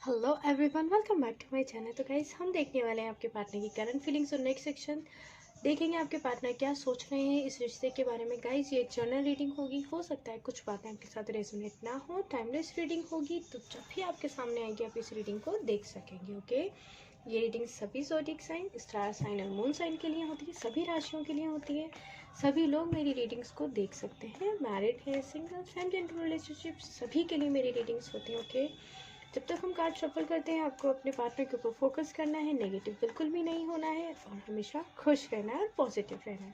Hello everyone, welcome back to my channel. तो guys, हम देखने वाले हैं आपके पार्टनर की करंट फीलिंग्स और नेक्स्ट सेक्शन देखेंगे आपके पार्टनर क्या सोच रहे हैं इस रिश्ते के बारे में। गाइस, ये जनरल रीडिंग होगी, हो सकता है कुछ बातें आपके साथ रेजोनेट ना हो। टाइमलेस रीडिंग होगी, तो जब भी आपके सामने आएगी आप इस रीडिंग को देख सकेंगे। ओके, ये रीडिंग सभी ज़ोडिएक साइन, स्टार साइन और मून साइन के लिए होती है, सभी राशियों के लिए होती है। सभी लोग मेरी रीडिंग्स को देख सकते हैं, मैरिड है, सिंगल, फैमिली रिलेशनशिप, सभी के लिए मेरी रीडिंग्स होती हैं। ओके, जब तक हम कार्ड शफल करते हैं आपको अपने पार्टनर के ऊपर फोकस करना है, नेगेटिव बिल्कुल भी नहीं होना है और हमेशा खुश रहना है और पॉजिटिव रहना है।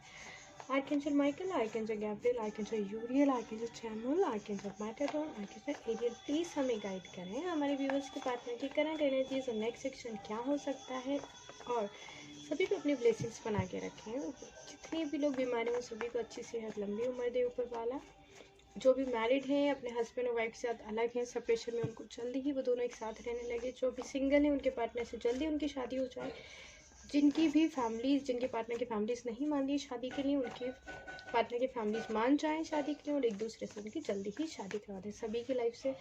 Archangel Michael, archangel Gabriel, archangel Uriel, archangel Chamuel, archangel Metatron, archangel Ariel, please हमें गाइड करें हमारे व्यूअर्स के पार्टनर की करंट एनर्जीज और नेक्स्ट सेक्शन क्या हो सकता है। और सभी को अपनी ब्लेसिंग्स बना के रखें। जितने भी लोग बीमार हैं सभी को अच्छी सेहत, लंबी उम्र दे ऊपर वाला। जो भी मैरिड हैं अपने हस्बैंड और वाइफ के साथ अलग हैं सेपरेशन में, उनको जल्दी ही वो दोनों एक साथ रहने लगे। जो भी सिंगल हैं उनके पार्टनर से जल्दी उनकी शादी हो जाए। जिनकी भी फैमिलीज, जिनके पार्टनर की फैमिलीज नहीं मान रही शादी के लिए, उनके पार्टनर की फैमिलीज मान जाएं शादी के लिए और एक दूसरे से उनकी जल्दी ही शादी करवा दें। सभी की लाइफ से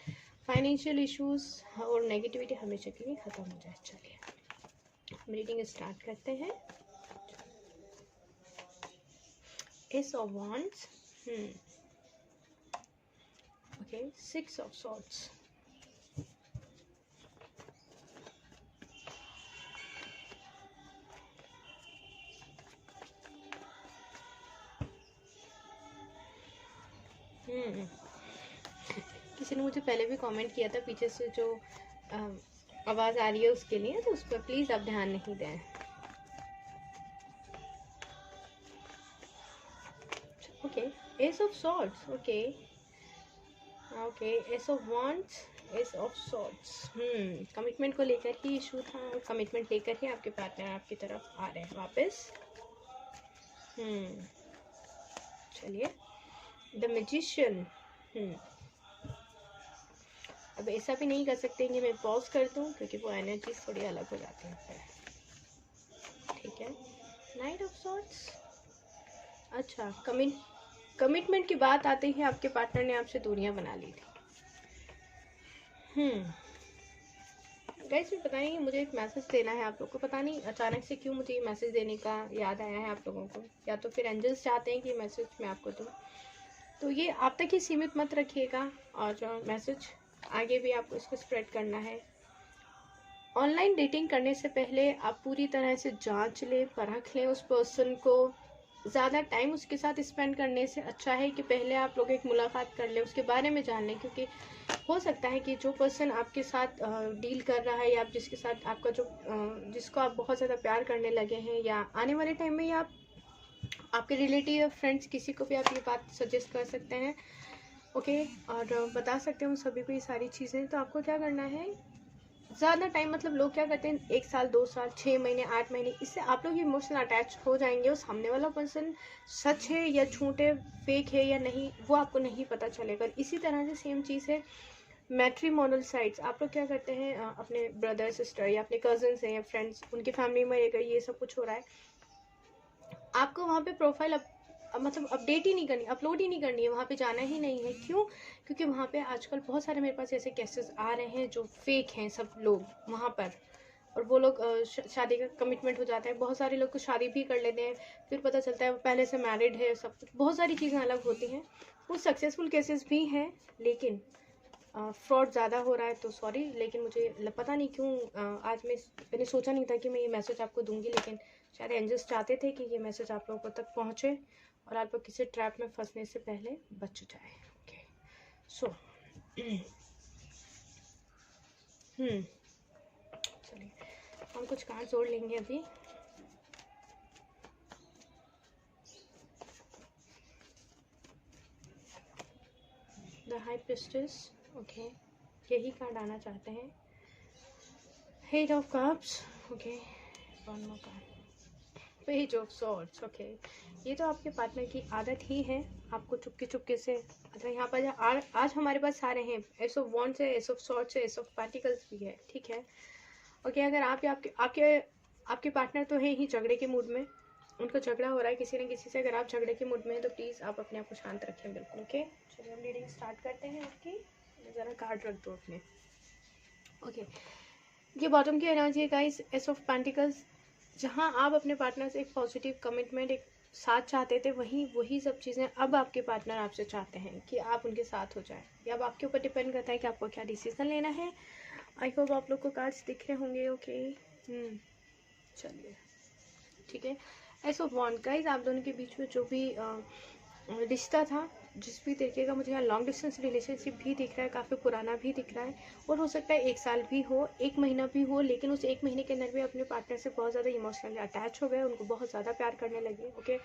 फाइनेंशियल इश्यूज और नेगेटिविटी हमेशा के लिए ख़त्म हो जाए। चलिए हम रीडिंग स्टार्ट करते हैं। S of wands, okay, Six of Swords, किसी ने मुझे पहले भी कमेंट किया था पीछे से जो आवाज़ आ रही है उसके लिए, तो उस पर प्लीज़ आप ध्यान नहीं दें। Okay, S of swords, okay okay, S of wands, S of swords. Commitment को लेकर ही इशू था और कमिटमेंट लेकर ही आपके पार्टनर आपकी तरफ आ रहे हैं वापस। चलिए, द मैजिशियन। अब ऐसा भी नहीं कर सकते कि मैं पॉज कर दूं क्योंकि वो एनर्जी थोड़ी अलग हो जाती है। ठीक है, नाइट ऑफ सॉर्ड्स। अच्छा, कमिटमेंट की बात आते ही आपके पार्टनर ने आपसे दूरियां बना ली थी। गाइस, मैं पता नहीं, मुझे एक मैसेज देना है आप लोग को। पता नहीं अचानक से क्यों मुझे ये मैसेज देने का याद आया है आप लोगों को, या तो फिर एंजल्स चाहते हैं कि मैसेज मैं आपको दूँ। तो ये आप तक ही सीमित मत रखिएगा और जो मैसेज आगे भी आपको इसको स्प्रेड करना है। ऑनलाइन डेटिंग करने से पहले आप पूरी तरह से जांच लें, परख लें उस पर्सन को। ज़्यादा टाइम उसके साथ स्पेंड करने से अच्छा है कि पहले आप लोग एक मुलाकात कर लें, उसके बारे में जान लें। क्योंकि हो सकता है कि जो पर्सन आपके साथ डील कर रहा है या आप जिसके साथ आपका जो जिसको आप बहुत ज़्यादा प्यार करने लगे हैं, या आने वाले टाइम में, या आपके रिलेटिव या फ्रेंड्स किसी को भी आप ये बात सजेस्ट कर सकते हैं। ओके, और बता सकते हैं उन सभी को ये सारी चीज़ें। तो आपको क्या करना है, ज़्यादा टाइम, मतलब लोग क्या करते हैं 1 साल, 2 साल, 6 महीने, 8 महीने, इससे आप लोग इमोशनल अटैच हो जाएंगे और सामने वाला पर्सन सच है या झूठ है, फेक है या नहीं, वो आपको नहीं पता चलेगा। इसी तरह से सेम चीज़ है मैट्रिमोनल साइट्स। आप लोग क्या करते हैं, अपने ब्रदर सिस्टर या अपने कजन्स हैं या फ्रेंड्स, उनकी फैमिली में अगर ये सब कुछ हो रहा है, आपको वहाँ पे प्रोफाइल मतलब अपडेट ही नहीं करनी, अपलोड ही नहीं करनी है, वहाँ पे जाना ही नहीं है। क्यों? क्योंकि वहाँ पे आजकल बहुत सारे मेरे पास ऐसे केसेस आ रहे हैं जो फेक हैं सब लोग वहाँ पर। और वो लोग शादी का कमिटमेंट हो जाता है, बहुत सारे लोग तो शादी भी कर लेते हैं, फिर पता चलता है वो पहले से मैरिड है, सब कुछ, बहुत सारी चीज़ें अलग होती हैं। कुछ सक्सेसफुल केसेस भी हैं, लेकिन फ्रॉड ज़्यादा हो रहा है। तो सॉरी, लेकिन मुझे पता नहीं क्यों आज मैंने सोचा नहीं था कि मैं ये मैसेज आपको दूंगी, लेकिन शायद एंजल्स चाहते थे कि ये मैसेज आप लोगों तक पहुँचे और आप लोग किसी ट्रैप में फंसने से पहले बच जाए। ओके, सो चलिए हम कुछ कार्ड जोड़ लेंगे अभी। द हाई प्रिस्टेस, ओके, यही कार्ड आना चाहते हैं। Head of cups, okay, one more card, page of swords, okay. ये तो आपके पार्टनर की आदत ही है आपको चुपके चुपके से, अच्छा यहाँ पर आज हमारे पास सारे हैं, एस ऑफ वॉन्ड्स है, एस ऑफ सॉर्ड्स है, एस ऑफ पार्टिकल्स भी है। ठीक है, ओके। अगर आप आपके आपके आपके पार्टनर तो है ही झगड़े के मूड में, उनका झगड़ा हो रहा है किसी न किसी से, अगर आप झगड़े के मूड में हैं तो प्लीज़ आप अपने आप को शांत रखें, बिल्कुल। ओके, चलिए हम रीडिंग स्टार्ट करते हैं आपकी। ज़रा कार्ड रख दो अपने। ओके, ये बॉटम की एनर्जी है गाइस, एस ऑफ पेंटिकल्स। जहाँ आप अपने पार्टनर से एक पॉजिटिव कमिटमेंट, एक साथ चाहते थे, वही सब चीज़ें अब आपके पार्टनर आपसे चाहते हैं कि आप उनके साथ हो जाए। ये अब आपके ऊपर डिपेंड करता है कि आपको क्या डिसीजन लेना है। आई होप आप लोग को कार्ड्स दिख रहे होंगे। ओके, चलिए ठीक है। एस ऑफ वॉन्ड गाइस, आप दोनों के बीच में जो भी रिश्ता था, जिस भी तरीके का, मुझे यहाँ लॉन्ग डिस्टेंस रिलेशनशिप भी दिख रहा है, काफ़ी पुराना भी दिख रहा है, और हो सकता है 1 साल भी हो, 1 महीना भी हो, लेकिन उस 1 महीने के अंदर भी अपने पार्टनर से बहुत ज़्यादा इमोशनली अटैच हो गए, उनको बहुत ज़्यादा प्यार करने लगे। ओके,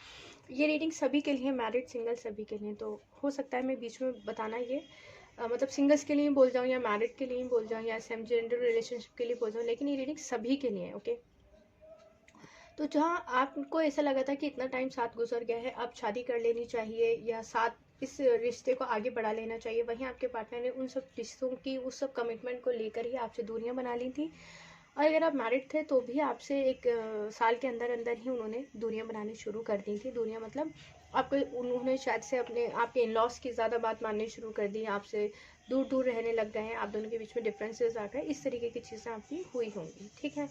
ये रीडिंग सभी के लिए, मैरिड सिंगल सभी के लिए। तो हो सकता है मैं बीच में बताना ये मतलब सिंगल्स के लिए बोल जाऊँ या मैरिड के लिए बोल जाऊँ या सेम जेंडर रिलेशनशिप के लिए बोल जाऊँ, लेकिन ये रीडिंग सभी के लिए है। ओके, तो जहाँ आपको ऐसा लगा था कि इतना टाइम साथ गुजर गया है, अब शादी कर लेनी चाहिए या साथ इस रिश्ते को आगे बढ़ा लेना चाहिए, वहीं आपके पार्टनर ने उन सब रिश्तों की, उस सब कमिटमेंट को लेकर ही आपसे दूरियां बना ली थी। और अगर आप मैरिड थे तो भी आपसे 1 साल के अंदर अंदर ही उन्होंने दूरियां बनानी शुरू कर दी थी। दूरियां मतलब आपको, उन्होंने शायद से अपने आपके इन लॉज की ज़्यादा बात माननी शुरू कर दी, आपसे दूर दूर रहने लग गए हैं, आप दोनों के बीच में डिफरेंसेस आ गए, इस तरीके की चीज़ें आपकी हुई होंगी। ठीक है,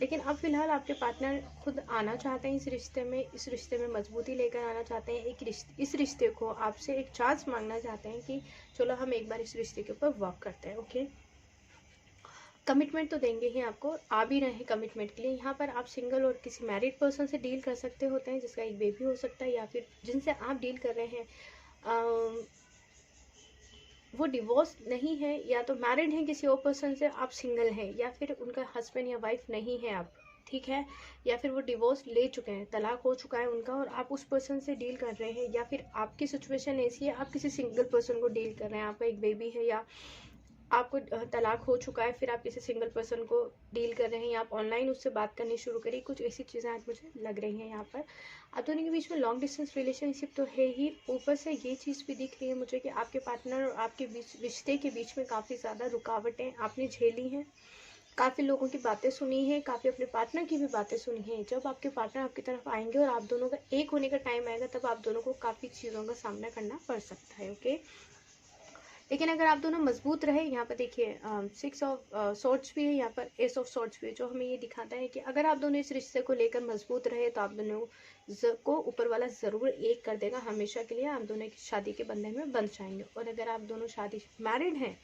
लेकिन अब फिलहाल आपके पार्टनर खुद आना चाहते हैं इस रिश्ते में, इस रिश्ते में मजबूती लेकर आना चाहते हैं, इस रिश्ते को आपसे एक चांस मांगना चाहते हैं कि चलो हम एक बार इस रिश्ते के ऊपर वर्क करते हैं। ओके, कमिटमेंट तो देंगे ही आपको, आ भी रहे हैं कमिटमेंट के लिए। यहाँ पर आप सिंगल और किसी मैरिड पर्सन से डील कर सकते होते हैं, जिसका एक बेबी हो सकता है, या फिर जिनसे आप डील कर रहे हैं वो डिवोर्स नहीं है, या तो मैरिड हैं किसी और पर्सन से, आप सिंगल हैं, या फिर उनका हस्बैंड या वाइफ नहीं है आप, ठीक है, या फिर वो डिवोर्स ले चुके हैं, तलाक हो चुका है उनका, और आप उस पर्सन से डील कर रहे हैं, या फिर आपकी सिचुएशन ऐसी है आप किसी सिंगल पर्सन को डील कर रहे हैं, आपका एक बेबी है, या आपको तलाक हो चुका है, फिर आप किसी सिंगल पर्सन को डील कर रहे हैं, या आप ऑनलाइन उससे बात करनी शुरू करें, कुछ ऐसी चीज़ें आज मुझे लग रही हैं। यहाँ पर आप दोनों के बीच में लॉन्ग डिस्टेंस रिलेशनशिप तो है ही, ऊपर से ये चीज़ भी दिख रही है मुझे कि आपके पार्टनर और आपके बीच, रिश्ते के बीच में काफ़ी ज़्यादा रुकावटें आपने झेली हैं, काफ़ी लोगों की बातें सुनी है, काफ़ी अपने पार्टनर की भी बातें सुनी है। जब आपके पार्टनर आपकी तरफ आएंगे और आप दोनों का एक होने का टाइम आएगा, तब आप दोनों को काफ़ी चीज़ों का सामना करना पड़ सकता है। ओके, लेकिन अगर आप दोनों मजबूत रहे, यहाँ पर देखिए 6 ऑफ सॉर्ड्स भी है, यहाँ पर एस ऑफ सॉर्ड्स भी है, जो हमें ये दिखाता है कि अगर आप दोनों इस रिश्ते को लेकर मजबूत रहे तो आप दोनों को ऊपर वाला ज़रूर एक कर देगा, हमेशा के लिए आप दोनों की शादी के बंधन में बंध जाएंगे। और अगर आप दोनों मैरिड हैं,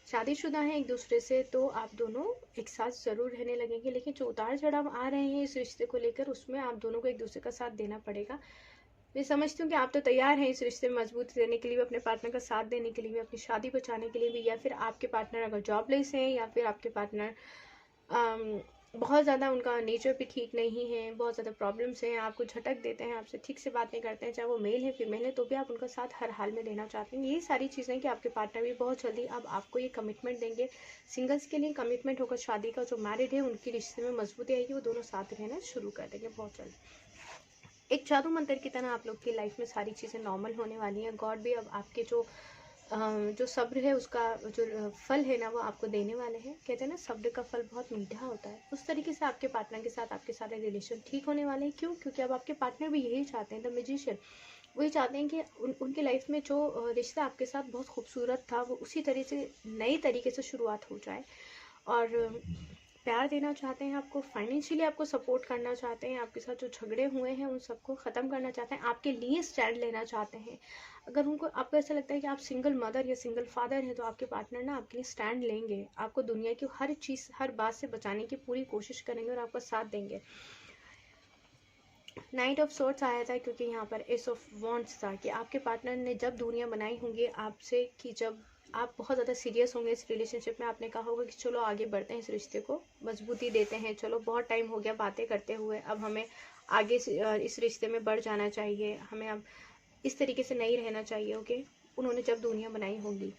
शादीशुदा हैं एक दूसरे से, तो आप दोनों एक साथ ज़रूर रहने लगेंगे, लेकिन जो उतार चढ़ाव आ रहे हैं इस रिश्ते को लेकर, उसमें आप दोनों को एक दूसरे का साथ देना पड़ेगा। मैं समझती हूँ कि आप तो तैयार हैं इस रिश्ते में मजबूत रहने के लिए भी, अपने पार्टनर का साथ देने के लिए भी, अपनी शादी बचाने के लिए भी, या फिर आपके पार्टनर अगर जॉबलेस हैं, या फिर आपके पार्टनर बहुत ज़्यादा उनका नेचर भी ठीक नहीं है, बहुत ज़्यादा प्रॉब्लम्स हैं, आपको झटक देते हैं, आपसे ठीक से बात नहीं करते हैं, चाहे वो मेल है फीमेल है, तो भी आप उनका साथ हर हाल में देना चाहते हैं। यही सारी चीज़ें कि आपके पार्टनर भी बहुत जल्दी अब आपको ये कमिटमेंट देंगे। सिंगल्स के लिए कमिटमेंट होगा शादी का, जो मैरिड है उनकी रिश्ते में मजबूती आएगी, वो दोनों साथ रहना शुरू कर देंगे बहुत जल्दी। एक जादू मंत्र की तरह आप लोग की लाइफ में सारी चीज़ें नॉर्मल होने वाली हैं। गॉड भी अब आपके जो सब्र है उसका जो फल है ना, वो आपको देने वाले हैं। कहते हैं ना, सब्र का फल बहुत मीठा होता है, उस तरीके से आपके पार्टनर के साथ आपके सारे रिलेशन ठीक होने वाले हैं। क्यों? क्योंकि अब आपके पार्टनर भी यही चाहते हैं, द मैजिशियन वही चाहते हैं कि उनकी लाइफ में जो रिश्ता आपके साथ बहुत खूबसूरत था, वो उसी तरह से नई तरीके से शुरुआत हो जाए। और प्यार देना चाहते हैं आपको, फाइनेंशियली आपको सपोर्ट करना चाहते हैं, आपके साथ जो झगड़े हुए हैं उन सबको ख़त्म करना चाहते हैं, आपके लिए स्टैंड लेना चाहते हैं। अगर उनको, आपको ऐसा लगता है कि आप सिंगल मदर या सिंगल फादर हैं, तो आपके पार्टनर ना आपके लिए स्टैंड लेंगे, आपको दुनिया की हर चीज़, हर बात से बचाने की पूरी कोशिश करेंगे और आपका साथ देंगे। नाइट ऑफ सॉर्ड्स आया था क्योंकि यहाँ पर एस ऑफ वॉन्ड्स था कि आपके पार्टनर ने जब दूरियां बनाई होंगी आपसे, कि जब आप बहुत ज़्यादा सीरियस होंगे इस रिलेशनशिप में, आपने कहा होगा कि चलो आगे बढ़ते हैं, इस रिश्ते को मजबूती देते हैं, चलो बहुत टाइम हो गया बातें करते हुए, अब हमें आगे इस रिश्ते में बढ़ जाना चाहिए, हमें अब इस तरीके से नहीं रहना चाहिए। ओके, उन्होंने जब दूरियां बनाई होंगी,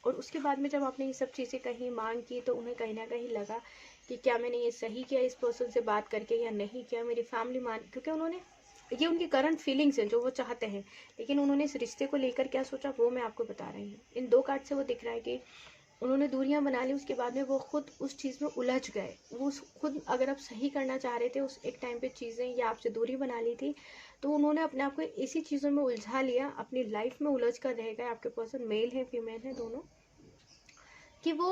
और उसके बाद में जब आपने ये सब चीज़ें कहीं मांग की, तो उन्हें कहीं ना कहीं लगा कि क्या मैंने ये सही किया इस पर्सन से बात करके या नहीं किया, मेरी फैमिली मान, क्योंकि उन्होंने, ये उनकी करंट फीलिंग्स हैं जो वो चाहते हैं, लेकिन उन्होंने इस रिश्ते को लेकर क्या सोचा वो मैं आपको बता रही हूँ। इन 2 कार्ड से वो दिख रहा है कि उन्होंने दूरियां बना ली, उसके बाद में वो खुद उस चीज़ में उलझ गए, वो खुद अगर आप सही करना चाह रहे थे उस एक टाइम पे चीज़ें, या आपसे दूरी बना ली थी, तो उन्होंने अपने आप को इसी चीज़ों में उलझा लिया, अपनी लाइफ में उलझ कर रह गए। आपके पर्सन मेल है फीमेल है दोनों, कि वो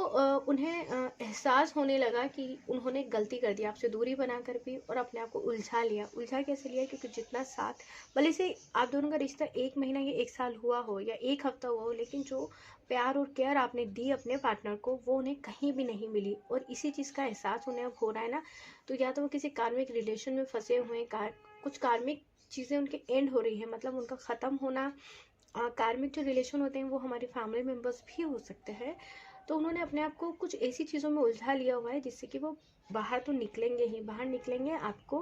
उन्हें एहसास होने लगा कि उन्होंने गलती कर दी आपसे दूरी बनाकर भी, और अपने आप को उलझा लिया। उलझा कैसे लिया? क्योंकि जितना साथ, भले से आप दोनों का रिश्ता 1 महीना या 1 साल हुआ हो या 1 हफ्ता हुआ हो, लेकिन जो प्यार और केयर आपने दी अपने पार्टनर को, वो उन्हें कहीं भी नहीं मिली। और इसी चीज़ का एहसास उन्हें अब हो रहा है ना, तो या तो वो किसी कार्मिक रिलेशन में फंसे हुए हैं, कुछ कार्मिक चीज़ें उनके एंड हो रही है, मतलब उनका ख़त्म होना। कार्मिक जो रिलेशन होते हैं वो हमारे फैमिली मेम्बर्स भी हो सकते हैं। तो उन्होंने अपने आप को कुछ ऐसी चीज़ों में उलझा लिया हुआ है जिससे कि वो बाहर तो निकलेंगे ही, बाहर निकलेंगे आपको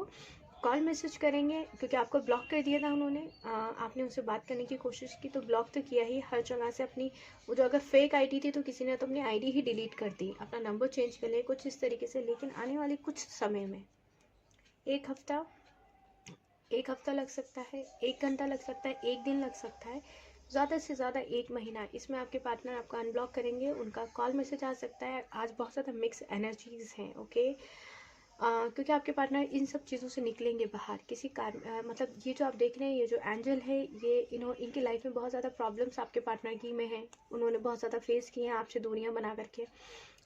कॉल मैसेज करेंगे, क्योंकि आपको ब्लॉक कर दिया था उन्होंने। आपने उनसे बात करने की कोशिश की तो ब्लॉक तो किया ही हर जगह से। अपनी वो जो अगर फेक आईडी थी तो किसी ने तो अपनी आईडी ही डिलीट कर दी, अपना नंबर चेंज कर लिया, कुछ इस तरीके से। लेकिन आने वाले कुछ समय में, 1 हफ्ता, 1 हफ्ता लग सकता है, 1 घंटा लग सकता है, 1 दिन लग सकता है, ज़्यादा से ज़्यादा 1 महीना, इसमें आपके पार्टनर आपका अनब्लॉक करेंगे। उनका कॉल मैसेज आ सकता है। आज बहुत ज़्यादा मिक्स एनर्जीज़ हैं, ओके। क्योंकि आपके पार्टनर इन सब चीज़ों से निकलेंगे बाहर। किसी मतलब ये जो आप देख रहे हैं, ये जो एंजल है, ये इनकी लाइफ में बहुत ज़्यादा प्रॉब्लम्स आपके पार्टनर की में हैं। उन्होंने बहुत ज़्यादा फेस किए हैं आपसे दूरियां बना करके।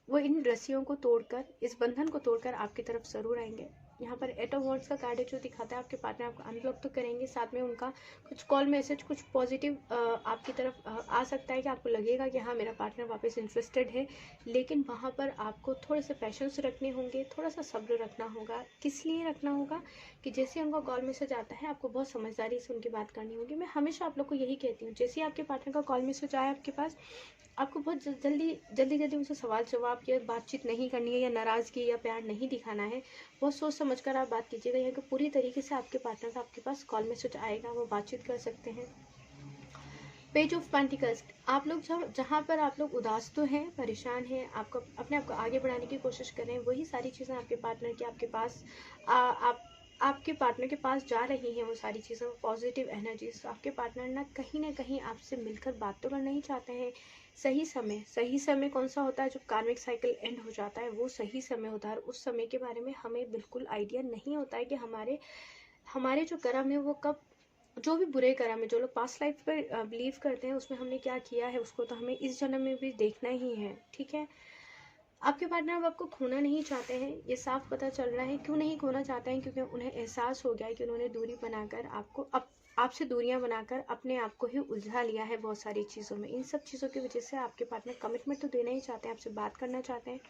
वो इन रस्सियों को तोड़कर, इस बंधन को तोड़कर आपकी तरफ ज़रूर आएंगे। यहाँ पर 8 ऑफ वॉन्ड्स का कार्ड है जो दिखाता है आपके पार्टनर आपको अनब्लॉक तो करेंगे, साथ में उनका कुछ कॉल मैसेज, कुछ पॉजिटिव आपकी तरफ आ सकता है कि आपको लगेगा कि हाँ, मेरा पार्टनर वापस इंटरेस्टेड है। लेकिन वहाँ पर आपको थोड़े से पेशेंस रखने होंगे, थोड़ा सा सब्र रखना होगा। किस लिए रखना होगा? कि जैसे उनका कॉल मैसेज आता है, आपको बहुत समझदारी से उनकी बात करनी होगी। मैं हमेशा आप लोग को यही कहती हूँ, जैसे ही आपके पार्टनर का कॉल मैसेज आए आपके पास, आपको बहुत जल्दी उनसे सवाल जवाब या बातचीत नहीं करनी है, या नाराज़गी या प्यार नहीं दिखाना है। बहुत सोच समझ कर आप बात कीजिएगा, या कि पूरी तरीके से आपके पार्टनर का आपके पास कॉल मैसेज आएगा, वो बातचीत कर सकते हैं। पेज ऑफ पेंटिकल्स, आप लोग जहाँ पर आप लोग उदास तो हैं, परेशान हैं, आपको अपने आप को आगे बढ़ाने की कोशिश कर रहे हैं, वही सारी चीज़ें आपके पार्टनर की आपके पास आपके पार्टनर के पास जा रही हैं। वो सारी चीज़ें, पॉजिटिव एनर्जीज। आपके पार्टनर ना कहीं आपसे मिलकर बात तो करना ही चाहते हैं। सही समय कौन सा होता है? जो कार्मिक साइकिल एंड हो जाता है, वो सही समय होता है। उस समय के बारे में हमें बिल्कुल आइडिया नहीं होता है कि हमारे जो कर्म है वो कब, जो भी बुरे कर्म है, जो लोग पास्ट लाइफ पर बिलीव करते हैं, उसमें हमने क्या किया है, उसको तो हमें इस जन्म में भी देखना ही है, ठीक है। आपके पार्टनर अब आपको खोना नहीं चाहते हैं, ये साफ पता चल रहा है। क्यों नहीं खोना चाहते हैं? क्योंकि उन्हें एहसास हो गया है कि उन्होंने दूरी बनाकर आपसे दूरियां बनाकर अपने आप को ही उलझा लिया है बहुत सारी चीज़ों में। इन सब चीज़ों की वजह से आपके पार्टनर कमिटमेंट तो देना ही चाहते हैं, आपसे बात करना चाहते हैं।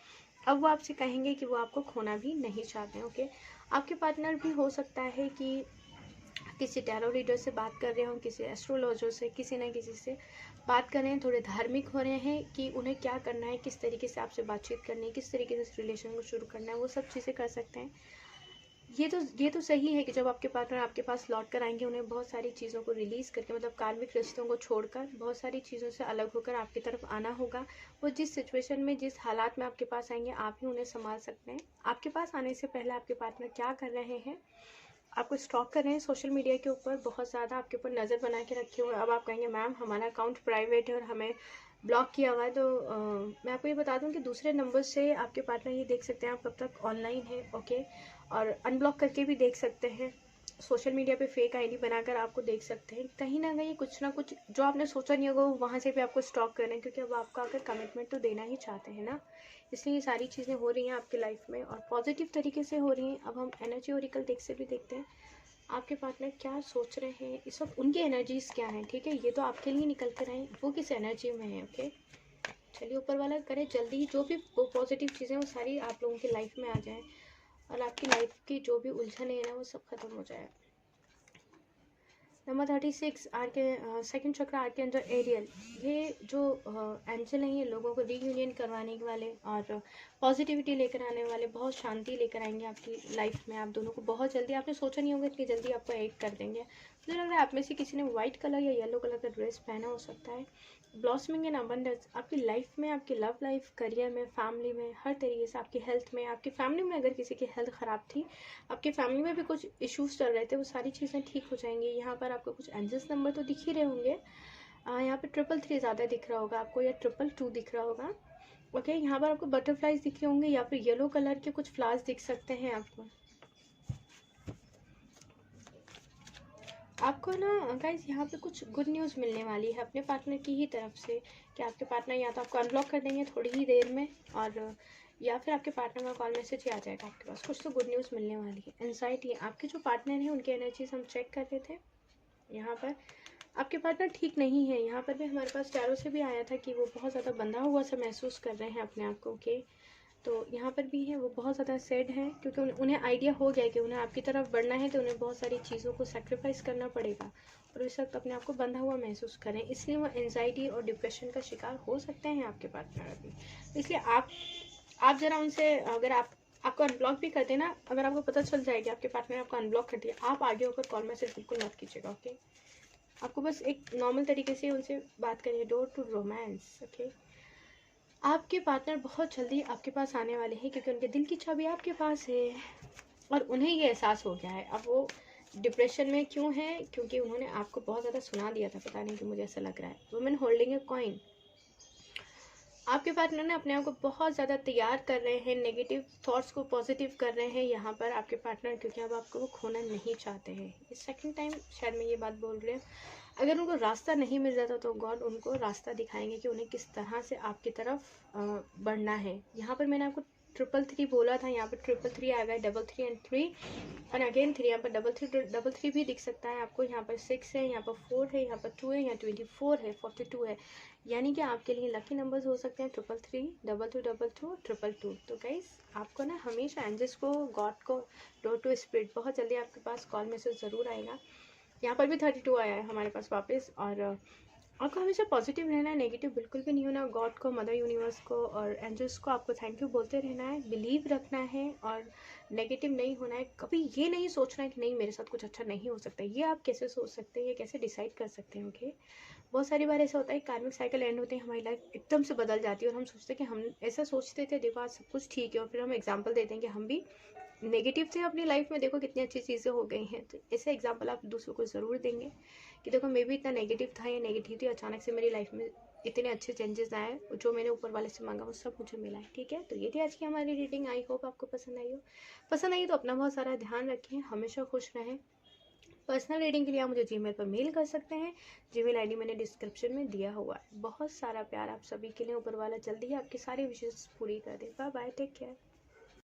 अब वो आपसे कहेंगे कि वो आपको खोना भी नहीं चाहते हैं, ओके। आपके पार्टनर भी हो सकता है कि किसी टैरो रीडर से बात कर रहे हों, किसी एस्ट्रोलॉजर से, किसी न किसी से बात कर रहे हैं, थोड़े धार्मिक हो रहे हैं कि उन्हें क्या करना है, किस तरीके से आपसे बातचीत करनी है, किस तरीके से इस रिलेशन को शुरू करना है, वो सब चीज़ें कर सकते हैं। ये तो सही है कि जब आपके पार्टनर आपके पास लौट कर आएंगे, उन्हें बहुत सारी चीज़ों को रिलीज़ करके, मतलब कार्मिक रिश्तों को छोड़कर बहुत सारी चीज़ों से अलग होकर आपकी तरफ आना होगा। वो जिस सिचुएशन में, जिस हालात में आपके पास आएंगे, आप ही उन्हें संभाल सकते हैं। आपके पास आने से पहले आपके पार्टनर क्या कर रहे हैं? आपको स्टॉक कर रहे हैं सोशल मीडिया के ऊपर, बहुत ज़्यादा आपके ऊपर नज़र बना के रखे हुए हैं। अब आप कहेंगे मैम हमारा अकाउंट प्राइवेट है और हमें ब्लॉक किया हुआ है, तो मैं आपको ये बता दूं कि दूसरे नंबर से आपके पार्टनर ये देख सकते हैं आप कब तक ऑनलाइन है, ओके। और अनब्लॉक करके भी देख सकते हैं। सोशल मीडिया पे फेक आईडी बनाकर आपको देख सकते हैं। कहीं ना कहीं कुछ ना कुछ जो आपने सोचा नहीं होगा, वो वहाँ से भी आपको स्टॉक कर रहे हैं, क्योंकि अब आपका अगर कमिटमेंट तो देना ही चाहते हैं ना। इसलिए ये सारी चीज़ें हो रही हैं आपकी लाइफ में, और पॉजिटिव तरीके से हो रही हैं। अब हम एनर्जी ओरिकल देख से भी देखते हैं आपके पार्टनर क्या सोच रहे हैं इस वक्त, उनकी एनर्जीज क्या हैं, ठीक है। ये तो आपके लिए निकल कर आए, वो किस एनर्जी में है, ओके। चलिए ऊपर वाला करे जल्दी जो भी पॉजिटिव चीज़ें वो सारी आप लोगों की लाइफ में आ जाए, और आपकी लाइफ की जो भी उलझन है ना वो सब खत्म हो जाए। नंबर 36 आर के सेकेंड चक्र, आर के अंदर एरियल। ये जो एंजल हैं, ये लोगों को रीयूनियन करवाने वाले और पॉजिटिविटी लेकर आने वाले, बहुत शांति लेकर आएंगे आपकी लाइफ में। आप दोनों को बहुत जल्दी, आपने सोचा नहीं होगा इतनी जल्दी आपको एक कर देंगे। मुझे लग रहा है आप में से किसी ने वाइट कलर या येलो कलर का ड्रेस पहना हो सकता है। ब्लॉसमिंग इन अबंडेंस आपकी लाइफ में, आपकी लव लाइफ, करियर में, फैमिली में, हर तरीके से। आपकी हेल्थ में, आपकी फैमिली में अगर किसी की हेल्थ ख़राब थी, आपकी फैमिली में भी कुछ इश्यूज चल रहे थे, वो सारी चीज़ें ठीक हो जाएंगी। यहाँ पर आपको कुछ एंजल्स नंबर तो दिख ही रहे होंगे। यहाँ पे 333 ज़्यादा दिख रहा होगा आपको, या 222 दिख रहा होगा, ओके। यहाँ पर आपको बटरफ्लाइज दिख रहे होंगे, या फिर येलो कलर के कुछ फ्लावर्स दिख सकते हैं आपको। आपको ना गाइस यहाँ पे कुछ गुड न्यूज़ मिलने वाली है अपने पार्टनर की ही तरफ से, कि आपके पार्टनर या तो आपको अनब्लॉक कर देंगे थोड़ी ही देर में, और या फिर आपके पार्टनर का कॉल मैसेज ही आ जाएगा आपके पास। कुछ तो गुड न्यूज़ मिलने वाली है। एंजाइटी, आपके जो पार्टनर हैं उनकी एनर्जीज हम चेक कर रहे थे। यहाँ पर आपके पार्टनर ठीक नहीं है। यहाँ पर भी हमारे पास टैरो से भी आया था कि वो बहुत ज़्यादा बंधा हुआ सा महसूस कर रहे हैं अपने आप को के। तो यहाँ पर भी है, वो बहुत ज़्यादा सैड है क्योंकि उन्हें आइडिया हो गया कि उन्हें आपकी तरफ बढ़ना है तो उन्हें बहुत सारी चीज़ों को सेक्रीफाइस करना पड़ेगा, और इस वक्त अपने आप को बंधा हुआ महसूस करें, इसलिए वो एंजाइटी और डिप्रेशन का शिकार हो सकते हैं आपके पार्टनर अभी। इसलिए आप ज़रा उनसे, अगर आपको अनब्लॉक भी कर देना, अगर आपको पता चल जाएगा आपके पार्टनर ने आपको अनब्लॉक कर दिया, आप आगे होकर कॉल मैसेज बिल्कुल मत कीजिएगा, ओके। आपको बस एक नॉर्मल तरीके से उनसे बात करिए, डोर टू रोमांस, ओके। आपके पार्टनर बहुत जल्दी आपके पास आने वाले हैं क्योंकि उनके दिल की चाबी आपके पास है, और उन्हें ये एहसास हो गया है। अब वो डिप्रेशन में क्यों है? क्योंकि उन्होंने आपको बहुत ज़्यादा सुना दिया था, पता नहीं कि मुझे ऐसा लग रहा है। वुमेन होल्डिंग ए कॉइन, आपके पार्टनर ने अपने आप को बहुत ज़्यादा तैयार कर रहे हैं, नेगेटिव थॉट्स को पॉजिटिव कर रहे हैं यहाँ पर आपके पार्टनर, क्योंकि अब आपको वो खोना नहीं चाहते हैं। इस सेकंड टाइम शायद मैं ये बात बोल रही हूँ, अगर उनको रास्ता नहीं मिल जाता तो गॉड उनको रास्ता दिखाएंगे कि उन्हें किस तरह से आपकी तरफ बढ़ना है। यहाँ पर मैंने आपको 333 बोला था, यहाँ पर 333 आ गया, 333 एंड 3 और अगेन 3, यहाँ पर 333 भी दिख सकता है आपको। यहाँ पर 6 है, यहाँ पर 4 है, यहाँ पर 2 है, यहाँ 24 है, 42 है, यानी कि आपके लिए लकी नंबर्स हो सकते हैं 333, 2222, 222। तो गाइस आपको ना हमेशा एंजल्स को, गॉड को, डोर टू स्पिरिट, बहुत जल्दी आपके पास कॉल मैसेज ज़रूर आएगा। यहाँ पर भी 32 आया है हमारे पास वापस, और आपको हमेशा पॉजिटिव रहना है, नेगेटिव बिल्कुल भी नहीं होना। गॉड को, मदर यूनिवर्स को और एंजल्स को आपको थैंक यू बोलते रहना है, बिलीव रखना है, और नेगेटिव नहीं होना है। कभी ये नहीं सोचना है कि नहीं मेरे साथ कुछ अच्छा नहीं हो सकता। ये आप कैसे सोच सकते हैं, ये कैसे डिसाइड कर सकते हैं, ओके। बहुत सारी बार ऐसा होता है कार्मिक साइकिल एंड होते हैं, हमारी लाइफ एकदम से बदल जाती है और हम सोचते हैं कि हम ऐसा सोचते थे, देखो आज सब कुछ ठीक है, और फिर हम एग्जाम्पल देते हैं कि हम भी नेगेटिव थे अपनी लाइफ में, देखो कितनी अच्छी चीज़ें हो गई हैं। तो ऐसे एग्जाम्पल आप दूसरों को ज़रूर देंगे कि देखो मैं भी इतना नेगेटिव था या नेगेटिव थी, अचानक से मेरी लाइफ में इतने अच्छे चेंजेस आए, जो मैंने ऊपर वाले से मांगा वो सब मुझे मिला है, ठीक है। तो ये थी आज की हमारी रीडिंग, आई होप आपको पसंद आई हो। पसंद आई तो अपना बहुत सारा ध्यान रखें, हमेशा खुश रहें। पर्सनल रीडिंग के लिए आप मुझे जीमेल पर मेल कर सकते हैं, जीमेल आईडी मैंने डिस्क्रिप्शन में दिया हुआ है। बहुत सारा प्यार आप सभी के लिए, ऊपर वाला जल्दी ही आपकी सारी विशेष पूरी कर दे। Bye bye, take care.